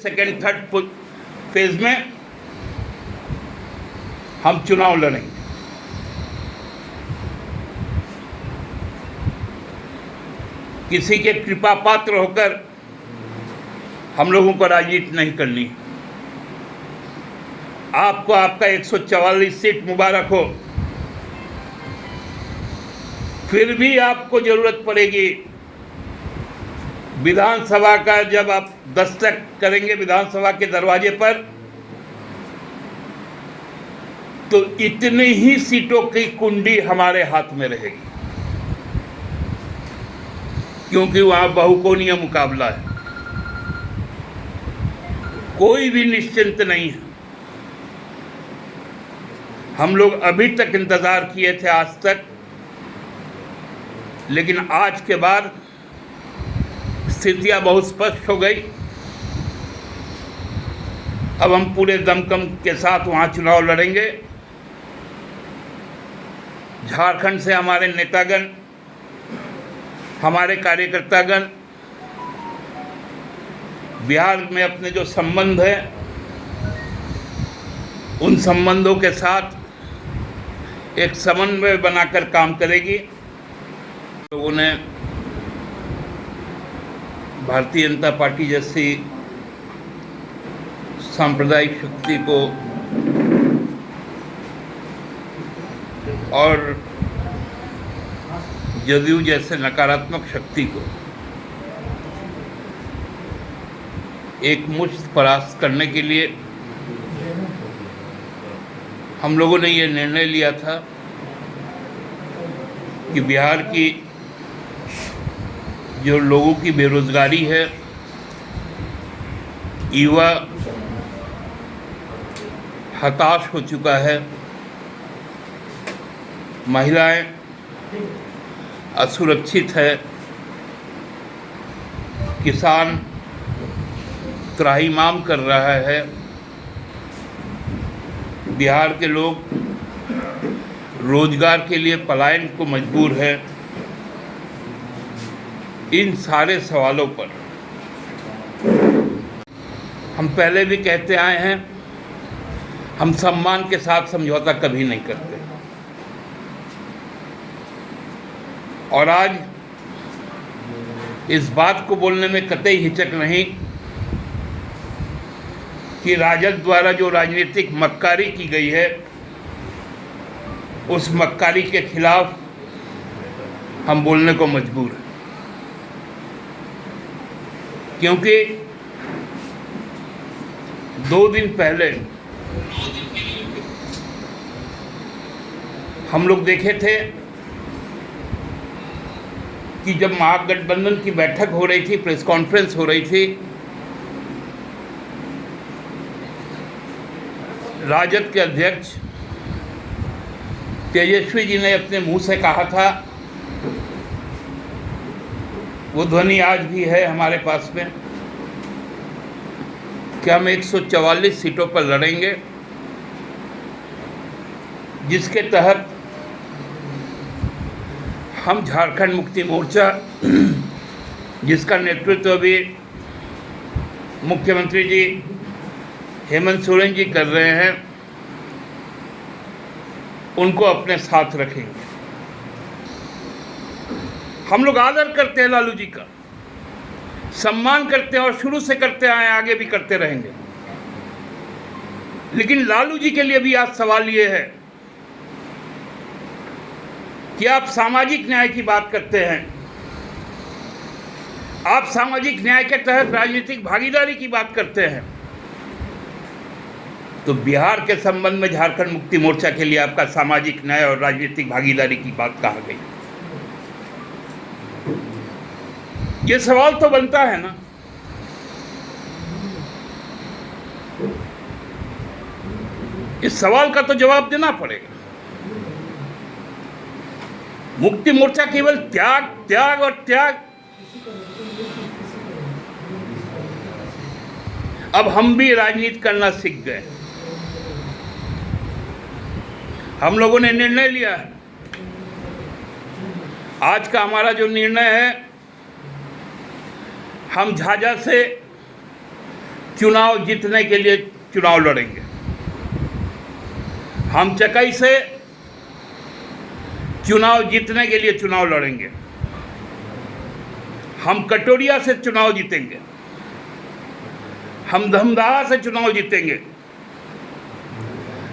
Second third phase में हम चुनाव लड़ेंगे। किसी के कृपा पात्र होकर हम लोगों को राजनीति नहीं करनी। आपको आपका 144 सीट मुबारक हो। फिर भी आपको जरूरत पड़ेगी विधानसभा का, जब आप दस्तक करेंगे विधानसभा के दरवाजे पर, तो इतनी ही सीटों की कुंडी हमारे हाथ में रहेगी, क्योंकि वहां बहुकोणीय मुकाबला है। कोई भी निश्चिंत नहीं है। हम लोग अभी तक इंतजार किए थे आज तक, लेकिन आज के बाद स्थितियां बहुत स्पष्ट हो गई। अब हम पूरे दमखम के साथ वहां चुनाव लड़ेंगे। झारखंड से हमारे नेतागण, हमारे कार्यकर्तागण बिहार में अपने जो संबंध है, उन संबंधों के साथ एक समन्वय बनाकर काम करेगी। लोगों ने भारतीय जनता पार्टी जैसी सांप्रदायिक शक्ति को और जदयू जैसे नकारात्मक शक्ति को एक मुश्त परास्त करने के लिए हम लोगों ने ये निर्णय लिया था कि बिहार की जो लोगों की बेरोजगारी है, युवा हताश हो चुका है, महिलाएं असुरक्षित है, किसान त्राहिमाम कर रहा है, बिहार के लोग रोजगार के लिए पलायन को मजबूर है। इन सारे सवालों पर हम पहले भी कहते आए हैं, हम सम्मान के साथ समझौता कभी नहीं करते। और आज इस बात को बोलने में कतई हिचक नहीं कि राजद द्वारा जो राजनीतिक मक्कारी की गई है, उस मक्कारी के खिलाफ हम बोलने को मजबूर हैं। क्योंकि 2 दिन पहले हम लोग देखे थे कि जब महागठबंधन की बैठक हो रही थी, प्रेस कॉन्फ्रेंस हो रही थी, राजद के अध्यक्ष तेजस्वी जी ने अपने मुंह से कहा था, वो ध्वनि आज भी है हमारे पास में, कि हम 144 सीटों पर लड़ेंगे, जिसके तहत हम झारखंड मुक्ति मोर्चा, जिसका नेतृत्व अभी मुख्यमंत्री जी हेमंत सोरेन जी कर रहे हैं, उनको अपने साथ रखेंगे। हम लोग आदर करते हैं लालू जी का, सम्मान करते हैं और शुरू से करते आए, आगे भी करते रहेंगे। लेकिन लालू जी के लिए भी आज सवाल ये है कि आप सामाजिक न्याय की बात करते हैं, आप सामाजिक न्याय के तहत राजनीतिक भागीदारी की बात करते हैं, तो बिहार के संबंध में झारखंड मुक्ति मोर्चा के लिए आपका सामाजिक न्याय और राजनीतिक भागीदारी की बात कहाँ गई? ये सवाल तो बनता है ना। इस सवाल का तो जवाब देना पड़ेगा। मुक्ति मोर्चा केवल त्याग त्याग और त्याग। अब हम भी राजनीति करना सीख गए। हम लोगों ने निर्णय लिया है। आज का हमारा जो निर्णय है, हम झाझा से चुनाव जीतने के लिए चुनाव लड़ेंगे। हम चकाई से चुनाव जीतने के लिए चुनाव लड़ेंगे। हम कटोरिया से चुनाव जीतेंगे। हम धमदाहा से चुनाव जीतेंगे।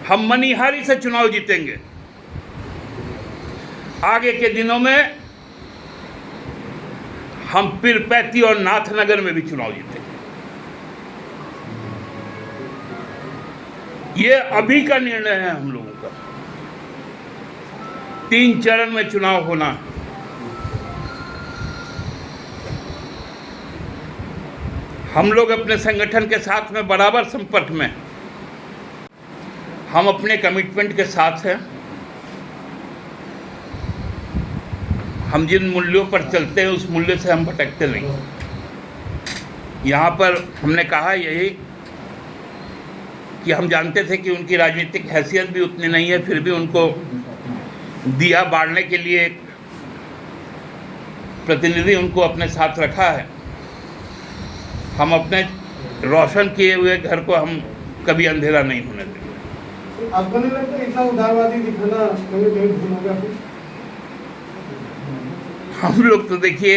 हम मनिहारी से चुनाव जीतेंगे। आगे के दिनों में हम पीरपैती और नाथनगर में भी चुनाव जीतेंगे। ये अभी का निर्णय है हम लोगों का। 3 चरण में चुनाव होना है। हम लोग अपने संगठन के साथ में बराबर संपर्क में, हम अपने कमिटमेंट के साथ हैं। हम जिन मूल्यों पर चलते हैं उस मूल्य से हम भटकते नहीं। यहाँ पर हमने कहा यही कि हम जानते थे कि उनकी राजनीतिक हैसियत भी उतनी नहीं है, फिर भी उनको दिया बांटने के लिए एक प्रतिनिधि उनको अपने साथ रखा है। हम अपने रोशन किए हुए घर को हम कभी अंधेरा नहीं होने देंगे। आपको नहीं लगता इतना उदारवादी दिखना कभी भूल होगा? हम लोग तो देखिए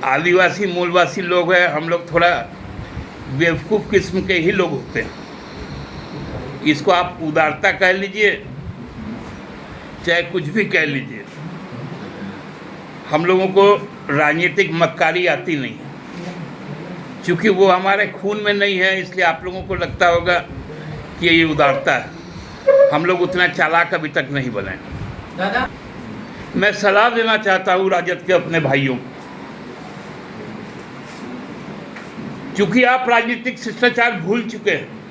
आदिवासी मूलवासी लोग हैं। हम लोग थोड़ा बेवकूफ़ किस्म के ही लोग होते हैं। इसको आप उदारता कह लीजिए चाहे कुछ भी कह लीजिए, हम लोगों को राजनीतिक मक्कारी आती नहीं है। क्योंकि वो हमारे खून में नहीं है, इसलिए आप लोगों को लगता होगा कि ये उदारता है। हम लोग उतना चालाक अभी तक नहीं बने। दादा, मैं सलाह देना चाहता हूँ राजद के अपने भाइयों को, क्योंकि आप राजनीतिक शिष्टाचार भूल चुके हैं,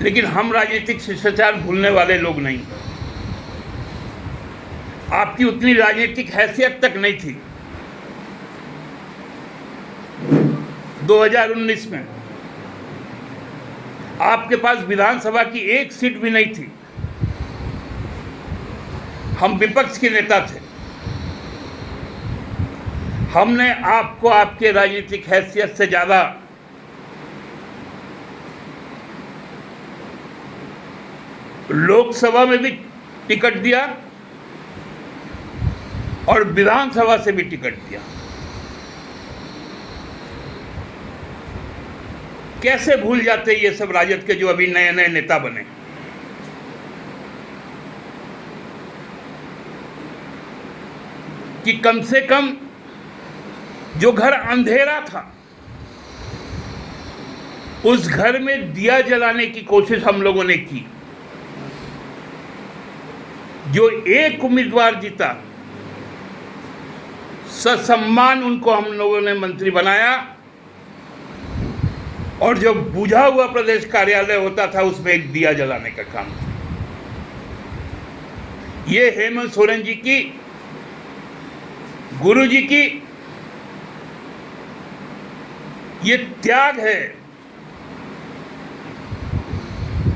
लेकिन हम राजनीतिक शिष्टाचार भूलने वाले लोग नहीं। आपकी उतनी राजनीतिक हैसियत तक नहीं थी 2019 में। आपके पास विधानसभा की एक सीट भी नहीं थी। हम विपक्ष के नेता थे। हमने आपको आपके राजनीतिक हैसियत से ज़्यादा लोकसभा में भी टिकट दिया और विधानसभा से भी टिकट दिया। कैसे भूल जाते ये सब राजद के जो अभी नए नए नेता बने। कि कम से कम जो घर अंधेरा था उस घर में दिया जलाने की कोशिश हम लोगों ने की। जो एक उम्मीदवार जीता, ससम्मान उनको हम लोगों ने मंत्री बनाया, और जो बुझा हुआ प्रदेश कार्यालय होता था उसमें एक दिया जलाने का काम था। ये हेमंत सोरेन जी की, गुरु जी की ये त्याग है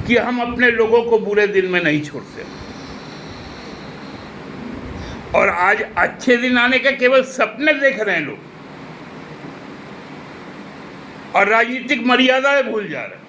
कि हम अपने लोगों को बुरे दिन में नहीं छोड़ते। और आज अच्छे दिन आने के केवल सपने देख रहे हैं लोग और राजनीतिक मर्यादाएं भूल जा रहे हैं।